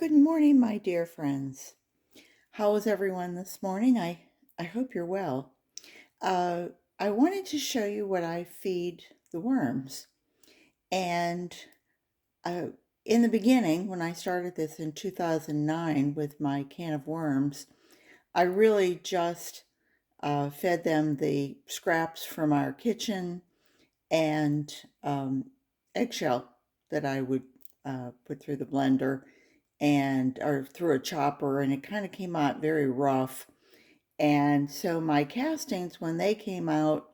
Good morning, my dear friends. How is everyone this morning? I hope you're well. Uh, I wanted to show you what I feed the worms. And uh, in the beginning, when I started this in 2009 with my can of worms, I really just fed them the scraps from our kitchen and eggshell that I would put through the blender and or through a chopper, and it kind of came out very rough. And so my castings, when they came out,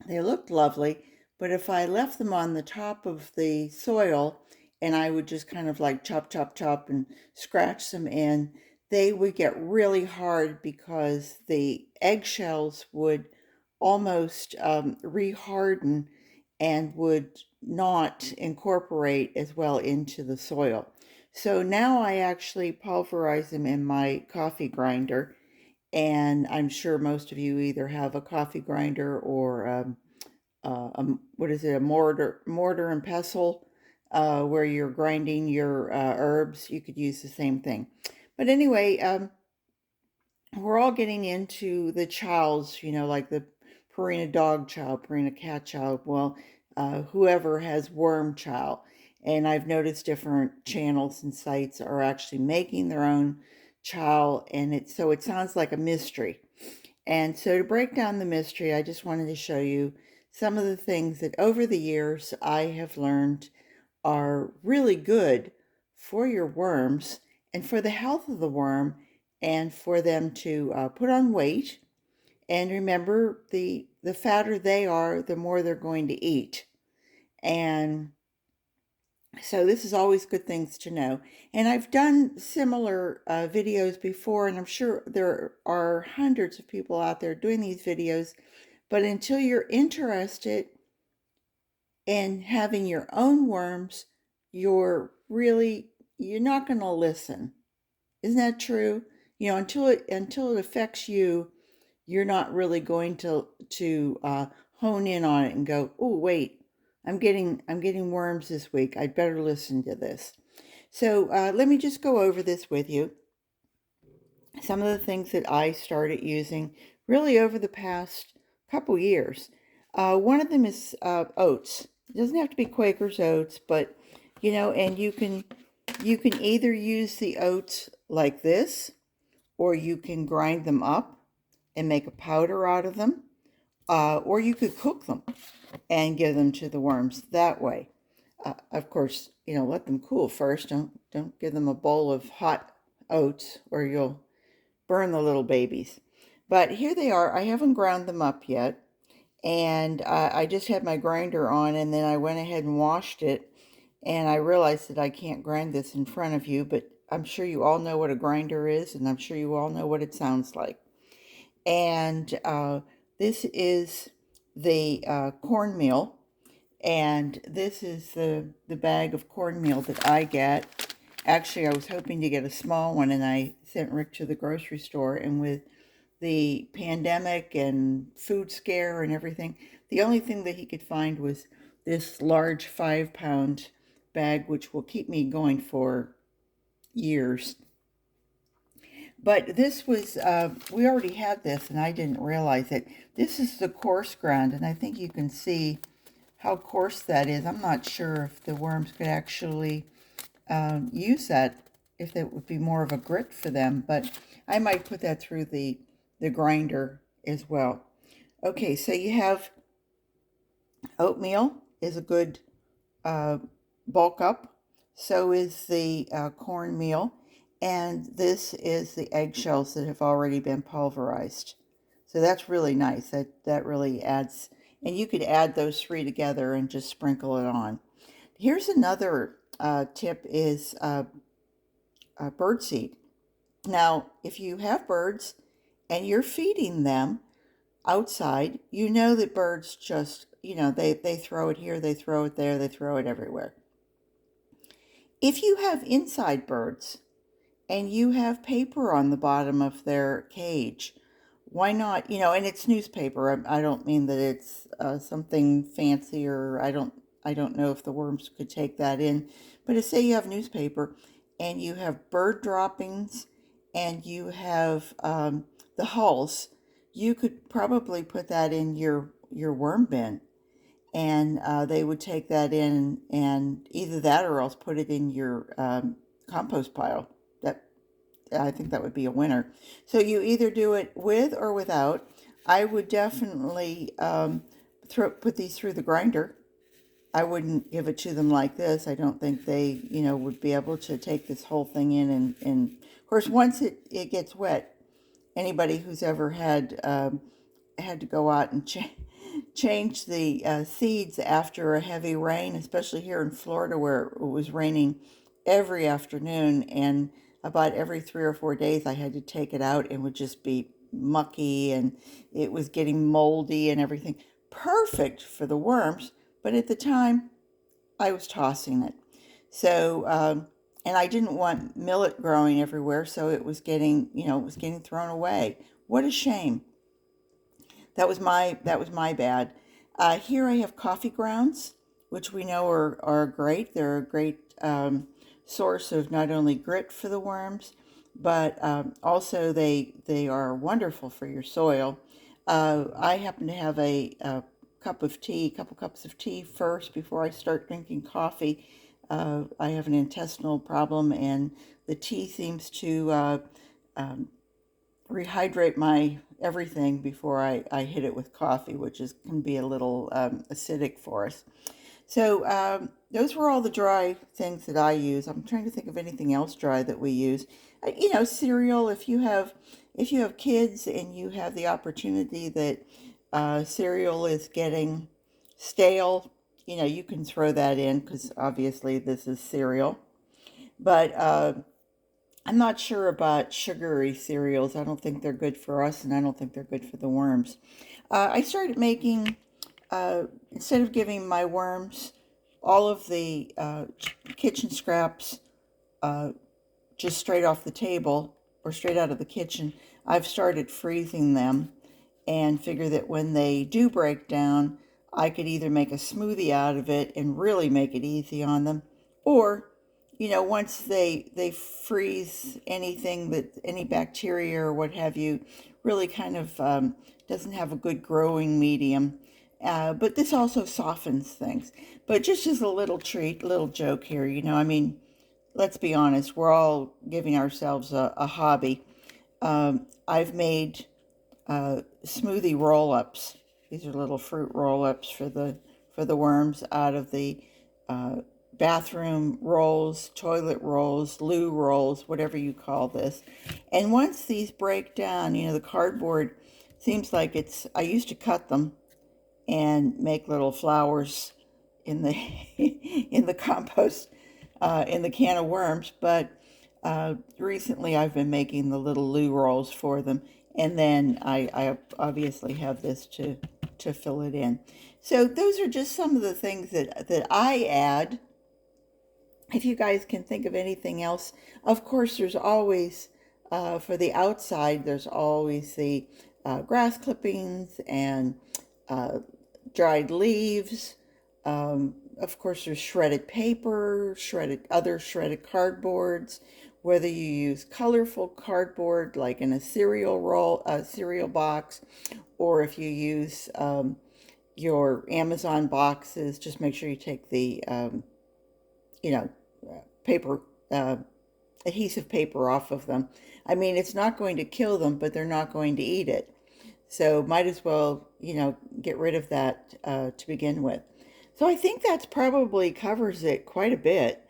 they looked lovely, but if I left them on the top of the soil and I would just kind of like chop, chop, chop and scratch them in, they would get really hard because the eggshells would almost reharden and would not incorporate as well into the soil. So now I actually pulverize them in my coffee grinder, and I'm sure most of you either have a coffee grinder or what is it, a mortar and pestle, where you're grinding your herbs. You could use the same thing. But anyway, we're all getting into the chows, like the Purina dog chow, Purina cat chow. Well, whoever has worm chow. And I've noticed different channels and sites are actually making their own chow, and it sounds like a mystery. And so to break down the mystery, I just wanted to show you some of the things that over the years I have learned are really good for your worms and for the health of the worm and for them to put on weight. And remember, the fatter they are, the more they're going to eat. And so this is always good things to know. And I've done similar videos before, and I'm sure there are hundreds of people out there doing these videos. But until you're interested in having your own worms, you're not going to listen. Isn't that true? Until it affects you, you're not really going to hone in on it and go, oh wait, I'm getting worms this week. I'd better listen to this. So let me just go over this with you. Some of the things that I started using really over the past couple years. One of them is oats. It doesn't have to be Quaker's oats, but and you can either use the oats like this, or you can grind them up and make a powder out of them, or you could cook them and give them to the worms that way. Of course, let them cool first. Don't give them a bowl of hot oats, or you'll burn the little babies. But here they are. I haven't ground them up yet, and I just had my grinder on, and then I went ahead and washed it, and I realized that I can't grind this in front of you, but I'm sure you all know what a grinder is, and I'm sure you all know what it sounds like. And this is the cornmeal, and this is the bag of cornmeal that I get. Actually, I was hoping to get a small one, and I sent Rick to the grocery store, and with the pandemic and food scare and everything, the only thing that he could find was this large 5-pound bag, which will keep me going for years. But this was, we already had this, and I didn't realize it. This is the coarse ground, and I think you can see how coarse that is. I'm not sure if the worms could actually use that, if that would be more of a grit for them, but I might put that through the grinder as well. Okay, so you have oatmeal is a good bulk up. So is the cornmeal. And this is the eggshells that have already been pulverized. So that's really nice. That really adds, and you could add those three together and just sprinkle it on. Here's another tip is birdseed. Now, if you have birds and you're feeding them outside, you know that birds just, they throw it here, they throw it there, they throw it everywhere. If you have inside birds and you have paper on the bottom of their cage, why not, and it's newspaper. I don't mean that it's something fancy, or I don't know if the worms could take that in, but say you have newspaper and you have bird droppings, and you have the hulls, you could probably put that in your worm bin, and they would take that in, and either that or else put it in your compost pile. That, I think that would be a winner. So you either do it with or without. I would definitely put these through the grinder. I wouldn't give it to them like this. I don't think they, would be able to take this whole thing in, and of course, once it gets wet, anybody who's ever had to go out and change the seeds after a heavy rain, especially here in Florida where it was raining every afternoon, and about every 3 or 4 days I had to take it out, and would just be mucky, and it was getting moldy and everything. Perfect for the worms, but at the time I was tossing it. So, and I didn't want millet growing everywhere, so it was getting thrown away. What a shame. That was my bad. Here I have coffee grounds, which we know are great. They're a great source of not only grit for the worms, but also they are wonderful for your soil. I happen to have a couple cups of tea first before I start drinking coffee. I have an intestinal problem, and the tea seems to um, rehydrate my everything before I hit it with coffee, which can be a little acidic for us. So those were all the dry things that I use. I'm trying to think of anything else dry that we use. Cereal. If you have kids and you have the opportunity that cereal is getting stale, you can throw that in because obviously this is cereal. But I'm not sure about sugary cereals. I don't think they're good for us, and I don't think they're good for the worms. I started making, instead of giving my worms all of the kitchen scraps uh, just straight off the table or straight out of the kitchen, I've started freezing them, and figure that when they do break down, I could either make a smoothie out of it and really make it easy on them, or once they freeze, anything that any bacteria or what have you really kind of doesn't have a good growing medium. But this also softens things. But just as a little treat, little joke here, I mean, let's be honest, we're all giving ourselves a hobby. I've made smoothie roll-ups. These are little fruit roll-ups for the worms out of the uh, bathroom rolls, toilet rolls, loo rolls, whatever you call this. And once these break down, the cardboard seems like I used to cut them and make little flowers in the in the compost in the can of worms, but recently I've been making the little loo rolls for them, and then I obviously have this to fill it in. So those are just some of the things that I add. If you guys can think of anything else, of course, there's always, for the outside, there's always the grass clippings and uh, dried leaves. Of course, there's shredded paper, shredded cardboards. Whether you use colorful cardboard, like in a cereal box, or if you use your Amazon boxes, just make sure you take the you know, paper, uh, adhesive paper off of them. I mean, it's not going to kill them, but they're not going to eat it. So might as well, get rid of that to begin with. So I think that's probably covers it quite a bit.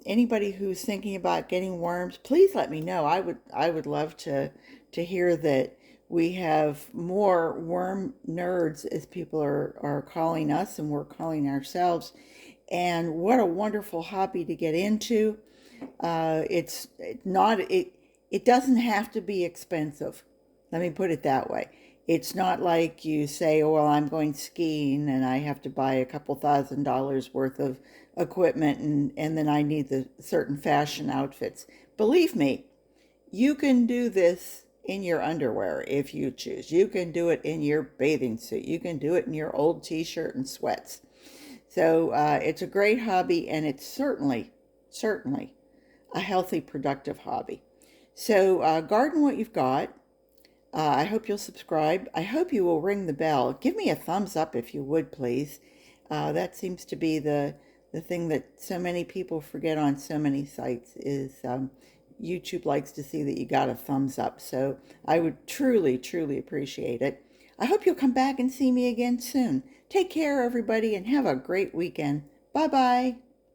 Anybody who's thinking about getting worms, please let me know. I would love to hear that we have more worm nerds, as people are calling us, and we're calling ourselves. And what a wonderful hobby to get into. It's not it. It doesn't have to be expensive. Let me put it that way. It's not like you say, "Oh, well, I'm going skiing and I have to buy a couple $1,000s worth of equipment, and then I need the certain fashion outfits." Believe me, you can do this in your underwear if you choose. You can do it in your bathing suit. You can do it in your old t-shirt and sweats. So it's a great hobby, and it's certainly a healthy, productive hobby. So garden what you've got. I hope you'll subscribe. I hope you will ring the bell. Give me a thumbs up if you would, please. That seems to be the thing that so many people forget on so many sites is YouTube likes to see that you got a thumbs up. So I would truly, truly appreciate it. I hope you'll come back and see me again soon. Take care, everybody, and have a great weekend. Bye-bye.